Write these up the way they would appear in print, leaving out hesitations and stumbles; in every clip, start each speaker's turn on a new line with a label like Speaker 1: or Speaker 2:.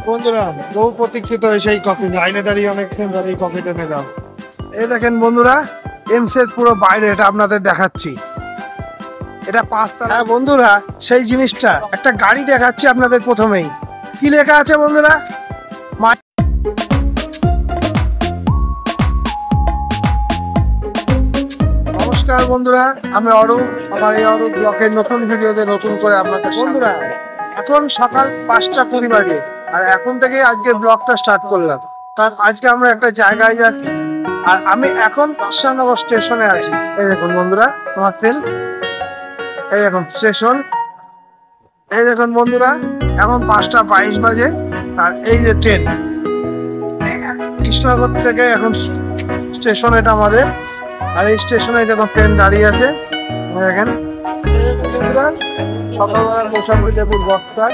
Speaker 1: বন্ধুরা বহু প্রতীক্ষিত সেই কফি লাইনে দাঁড়িয়ে অনেকক্ষণ দাঁড়িয়ে কফিটা নিলাম। এই দেখেন বন্ধুরা এমস এর পুরো বাইরে এটা আপনাদের দেখাচ্ছি। এটা 5 তলা। হ্যাঁ বন্ধুরা সেই জিনিসটা একটা গাড়ি দেখাচ্ছি আপনাদের প্রথমেই। কি লেখা আছে বন্ধুরা? নমস্কার বন্ধুরা, আমি অরূপ। আমার এই অরূপ ব্লগের নতুন ভিডিওতে নতুন করে আপনাদের বন্ধুরা এখন সকাল 5টা 20 বাজে আর এখন থেকে আজকে ব্লগটা স্টার্ট করলাম। কারণ আজকে আমরা একটা জায়গায় যাচ্ছি আর আমি এখন কৃষ্ণনগর স্টেশনে আছি। এই দেখুন বন্ধুরা আমার ট্রেন, এই দেখুন স্টেশন। এই দেখুন বন্ধুরা এখন 5টা 22 বাজে আর এই যে ট্রেন কৃষ্ণনগর থেকে এখন স্টেশন এটা আমাদের। আর এই স্টেশনে যখন ট্রেন দাঁড়িয়ে আছে দেখেন সকালবেলা মোসাফির লেবুর বস্তা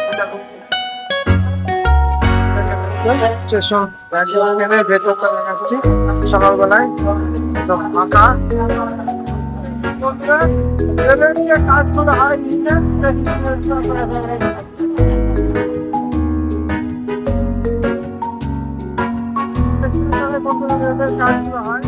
Speaker 1: স্টেশন ট্রেনের ভেতরটা দেখাচ্ছি। সকালবেলায় ফাঁকা কাজগুলো হয়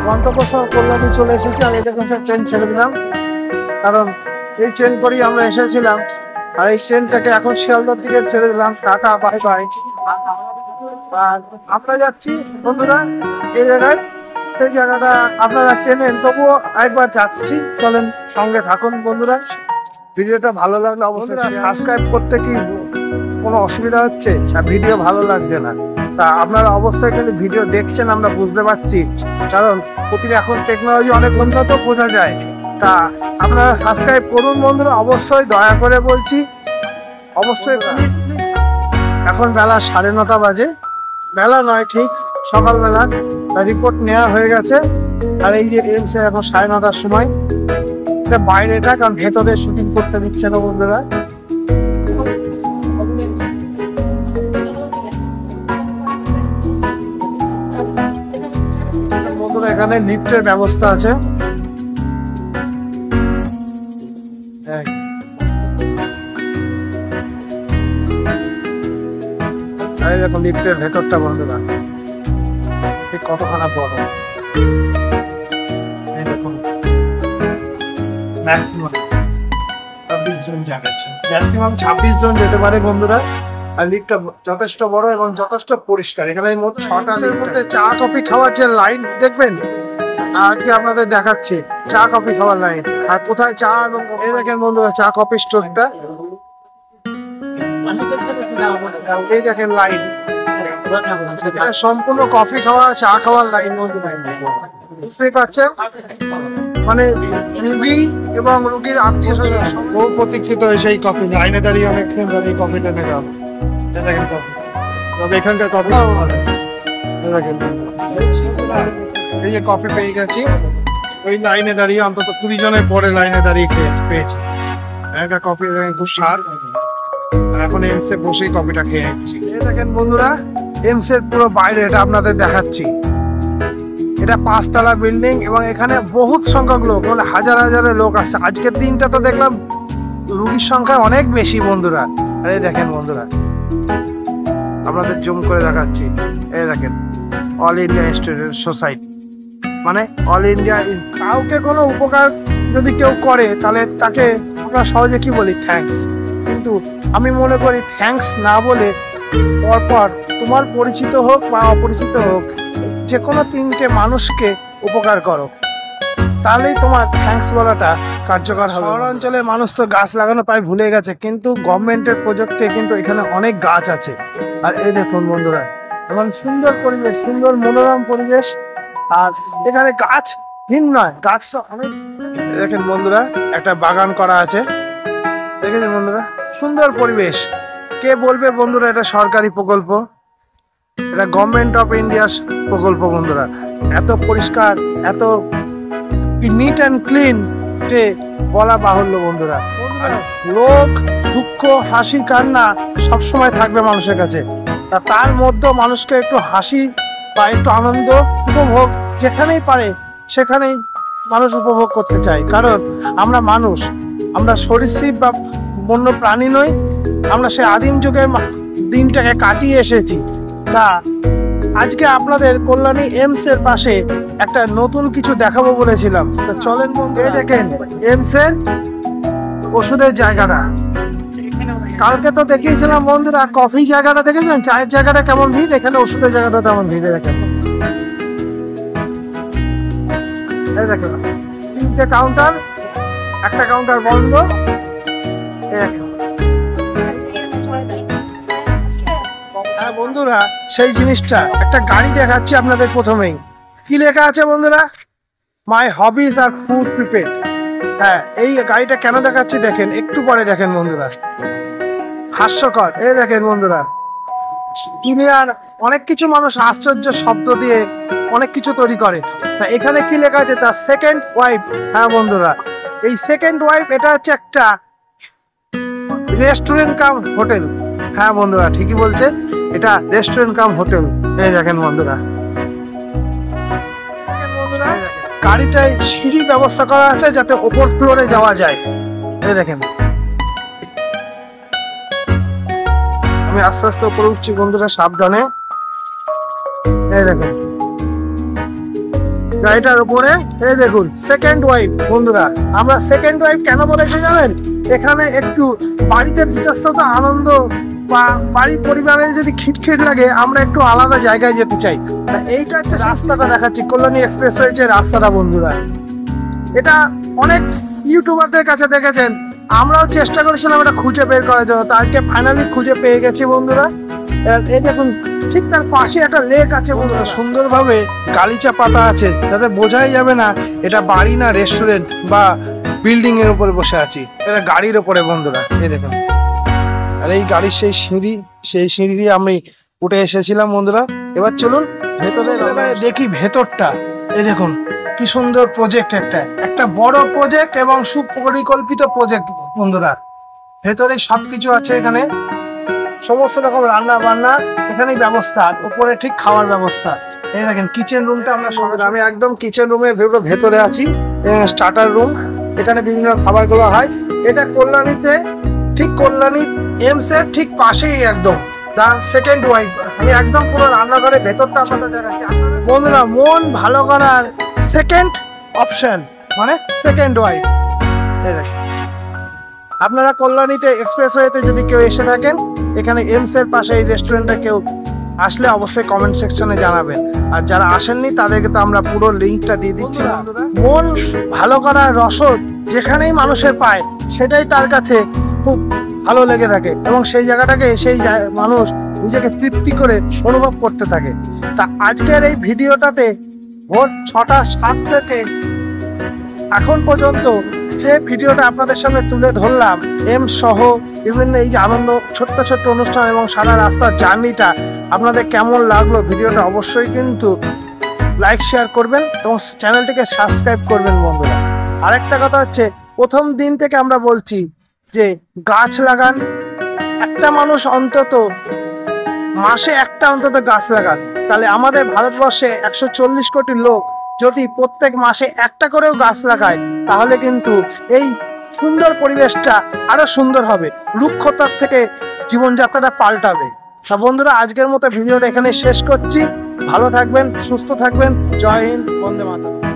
Speaker 1: গন্তব্যস্থল কল্যাণী চলে এসেছি। আর এটা কিন্তু ট্রেন ছেড়ে দিলাম কারণ এই ট্রেন করেই আমরা এসেছিলাম আর এই ট্রেনটাকে এখন শিয়ালদহ দিকে ছেড়ে দিলাম। Tata bye bye. আর আমরা যাচ্ছি বন্ধুরা এই জায়গায়, সেই জায়গাটা আপনারা চেনেন তবুও একবার যাচ্ছি, চলেন সঙ্গে থাকুন বন্ধুরা। ভিডিওটা ভালো লাগলে অবশ্যই সাবস্ক্রাইব করতে কি কোনো অসুবিধা হচ্ছে আর ভিডিও ভালো লাগছে না তা আপনারা অবশ্যই কিন্তু ভিডিও দেখছেন আমরা বুঝতে পারছি, কারণ প্রতিদিন এখন টেকনোলজি অনেক উন্নত বোঝা যায়। তা আপনারা সাবস্ক্রাইব করুন বন্ধুরা, অবশ্যই দয়া করে বলছি অবশ্যই প্লিজ। এখন বেলা 9:30 বাজে, বেলা নয় ঠিক সকালবেলা। তার রিপোর্ট নেওয়া হয়ে গেছে আর এই যে এমসে এখন 9:30টার সময়। এটা বাইরেটা কারণ ভেতরে শুটিং করতে দিচ্ছে না বন্ধুরা। এখানে লিফটের ব্যবস্থা আছে। দেখুন লিফটের ভেতরটা বন্ধুরা কতখানা বড়। এই দেখুন ম্যাক্সিমাম 26 জন যাচ্ছে, ম্যাক্সিমাম 26 জন যেতে পারে বন্ধুরা। আর লিফটটা যথেষ্ট বড় এবং যথেষ্ট পরিষ্কার। এখানে মোট 6টার মধ্যে চা কফি খাওয়ার যে লাইন দেখবেন আজকে আপনাদের দেখাচ্ছি, চা কফি খাওয়ার লাইন। আর কোথায় চা এবং এই দেখেন বন্ধুরা চা কফি স্টোরটা, এই দেখেন লাইন। সম্পূর্ণ কফি খাওয়া চা খাওয়ার লাইন বন্ধুরা, বুঝতেই পারছেন। মানে রুগী এবং রুগীর আত্মীয় স্বজন বহু প্রতীক্ষিত সেই কফি লাইনে দাঁড়িয়ে অনেকক্ষণ দাঁড়িয়ে কফিটা নিলাম। দেখেন কফি, তবে এখানকার কফি দেখেন এই যে কফি পেয়ে গেছি। ওই লাইনে দাঁড়িয়ে অন্তত 20 জনের পরে লাইনে দাঁড়িয়ে পেয়েছি একটা কফি। দেখেন খুব স্বাদ। আর এখন এমসে বসেই কফিটা খেয়ে যাচ্ছি। দেখেন বন্ধুরা এমস এর পুরো বাইরে এটা আপনাদের দেখাচ্ছি। এটা 5 তলা বিল্ডিং এবং এখানে বহুত সংখ্যক লোক, মানে হাজার হাজারের লোক আসছে। আজকের দিনটা তো দেখলাম রুগীর সংখ্যা অনেক বেশি বন্ধুরা। আর এই দেখেন বন্ধুরা আপনাদের জুম করে দেখাচ্ছি। এই দেখেন অল ইন্ডিয়া স্টুডেন্ট সোসাইটি, মানে অল ইন্ডিয়া। কাউকে কোনো উপকার যদি কেউ করে তাহলে তাকে আমরা সহজে কি বলি, থ্যাঙ্কস। কিন্তু আমি মনে করি থ্যাঙ্কস না বলে পরপর তোমার পরিচিত হোক বা অপরিচিত হোক, যে কোনো 3টে মানুষকে উপকার করো, তাহলেই তোমার থ্যাঙ্কস বলাটা কার্যকর হবে। শহর অঞ্চলে মানুষ তো গাছ লাগানো প্রায় ভুলে গেছে, কিন্তু গভর্নমেন্টের প্রজেক্টে কিন্তু এখানে অনেক গাছ আছে। আর এই দেখুন বন্ধুরা, এমন সুন্দর পরিবেশ, সুন্দর মনোরম পরিবেশ। আর এখানে গাছ হীন নয়, গাছ তো অনেক। দেখেন বন্ধুরা, একটা বাগান করা আছে, দেখেছেন বন্ধুরা, সুন্দর পরিবেশ। কে বলবে বন্ধুরা এটা সরকারি প্রকল্প? এটা গভর্নমেন্ট অফ ইন্ডিয়ার প্রকল্প বন্ধুরা। এত পরিষ্কার, এত নিট অ্যান্ড ক্লিন যে বলা বাহুল্য বন্ধুরা। লোক দুঃখ, হাসি, কান্না সবসময় থাকবে মানুষের কাছে। তার মধ্যেও মানুষকে একটু হাসি বা একটু আনন্দ উপভোগ যেখানেই পারে সেখানেই মানুষ উপভোগ করতে চায়। কারণ আমরা মানুষ, আমরা সরীসৃপ বা বন্য প্রাণী নই, আমরা সে আদিম যুগের দিনটাকে কাটিয়ে এসেছি। তা আজকে আপনাদের কল্যাণী এইমস এর পাশে একটা নতুন কিছু দেখাবো বলেছিলাম। তো চলেন বন্ধুরা, দেখেন এইমস এর ওষুধের জায়গাটা। কালকে তো দেখিয়েছিলাম বন্ধুরা কফি জায়গাটা, দেখেছেন চায়ের জায়গাটা কেমন ভিড়, এখানে ওষুধের জায়গাটা তেমন ভিড়। দেখেন এই দেখেন 3টে কাউন্টার, একটা কাউন্টার বন্ধ। হ্যাঁ বন্ধুরা, সেই জিনিসটা একটা গাড়ি দেখাচ্ছি আপনাদের প্রথমেই। কি লেখা আছে বন্ধুরা? My hobbies are food prepare. হ্যাঁ, এই গাড়িটা কেন দেখাচ্ছি দেখেন, একটু পরে দেখেন বন্ধুরা। হাস্যকর, এই দেখেন বন্ধুরা, দুনিয়ার অনেক কিছু মানুষ আশ্চর্য শব্দ দিয়ে অনেক কিছু তৈরি করে। তা এখানে কি লেখা আছে? তার সেকেন্ড ওয়াইফ। হ্যাঁ বন্ধুরা, এই সেকেন্ড ওয়াইফ এটা হচ্ছে একটা রেস্টুরেন্ট কাম হোটেল। হ্যাঁ বন্ধুরা, ঠিকই বলছেন, এটা রেস্টুরেন্ট কাম হোটেল। এই দেখেন বন্ধুরা, গাড়িটায় সিঁড়ি ব্যবস্থা করা আছে যাতে ওপর ফ্লোরে যাওয়া যায়। এই দেখেন, আমি আস্তে আস্তে উপরে উঠছি বন্ধুরা, সাবধানে। এই দেখুন গাড়িটার উপরে, এই দেখুন সেকেন্ড ওয়াইফ। বন্ধুরা, আমরা সেকেন্ড ওয়াইফ কেন বলেছি জানেন? এখানে একটু বাড়িতে বিতস্ততা, আনন্দ বা বাড়ি পরিবারে যদি খিটখিট লাগে, আমরা একটু আলাদা জায়গায় যেতে চাই। এইটা হচ্ছে রাস্তাটা দেখাচ্ছি, কল্যাণী এক্সপ্রেসওয়ে যে রাস্তাটা বন্ধুরা। এটা অনেক ইউটিউবারদের কাছে দেখেছেন, আমরাও চেষ্টা করেছিলাম এটা খুঁজে বের করার জন্য। তো আজকে ফাইনালি খুঁজে পেয়ে গেছি বন্ধুরা। এই দেখুন, ঠিক তার পাশে একটা লেক আছে বন্ধুরা, সুন্দরভাবে গালিচা পাতা আছে, যাতে বোঝাই যাবে না এটা বাড়ি না রেস্টুরেন্ট বা বিল্ডিং এর উপরে বসে আছি, এটা গাড়ির উপরে বন্ধুরা। এই দেখুন, আর এই গাড়ির সেই সিঁড়ি দিয়ে আমি উঠে এসেছিলাম বন্ধুরা। এবার চলুন ভেতরে দেখি ভেতরটা। এই দেখুন কি সুন্দর প্রজেক্ট, একটা বড় প্রজেক্ট এবং সুপরিকল্পিত প্রজেক্ট বন্ধুরা। ভেতরে সবকিছু আছে, এখানে সমস্ত রকম রান্না বান্না এখানেই ব্যবস্থা, উপরে ঠিক খাওয়ার ব্যবস্থা। এই দেখেন কিচেন রুমটা, আমি একদম কিচেন রুমের ভেতরে আছি। স্টার্টার রুম, এখানে বিভিন্ন খাবারগুলো হয়। এটা কল্যাণীতে, ঠিক কল্যাণী এইমস এর ঠিক পাশেই একদম দা সেকেন্ড ওয়াইফ। আমি একদম পুরো রান্নাঘরে ভেতরটা আপনাদের দেখাচ্ছি বন্ধুরা। মন ভালো করার সেকেন্ড অপশন মানে সেকেন্ড ওয়াইফ। আপনারা কল্যাণীতে এক্সপ্রেসওয়েতে যদি কেউ এসে থাকেন, এখানে এইমস এর পাশে এই রেস্টুরেন্টে কেউ আসলে অবশ্যই কমেন্ট সেকশনে জানাবেন। আর যারা আসেননি তাদেরকে তো আমরা পুরো লিঙ্কটা দিয়ে দিচ্ছি। মন ভালো করার রসদ যেখানেই মানুষের পায়, সেটাই তার কাছে খুব ভালো লেগে থাকে এবং সেই জায়গাটাকে সেই মানুষ নিজেকে তৃপ্তি করে অনুভব করতে থাকে। তা আজকের এই ভিডিওটাতে ভোর 6টা 7 থেকে এখন পর্যন্ত যে ভিডিওটা আপনাদের সামনে তুলে ধরলাম, এইমস সহ বিভিন্ন এই যে আনন্দ ছোট্ট ছোট্ট অনুষ্ঠান এবং সারা রাস্তার জার্নিটা আপনাদের কেমন লাগলো, ভিডিওটা অবশ্যই কিন্তু লাইক শেয়ার করবেন এবং চ্যানেলটিকে সাবস্ক্রাইব করবেন বন্ধুরা। আরেকটা কথা হচ্ছে, প্রথম দিন থেকে আমরা বলছি যে গাছ লাগান, একটা মানুষ অন্তত মাসে একটা অন্তত গাছ লাগান। তাহলে আমাদের ভারতবর্ষে 140 কোটি লোক যদি প্রত্যেক মাসে একটা করেও গাছ লাগায়, তাহলে কিন্তু এই সুন্দর পরিবেশটা আরো সুন্দর হবে, রুক্ষতার থেকে জীবনযাত্রাটা পাল্টাবে। তা বন্ধুরা, আজকের মতো ভিডিওটা এখানে শেষ করছি। ভালো থাকবেন, সুস্থ থাকবেন। জয় হিন্দ, বন্দে মাতরম।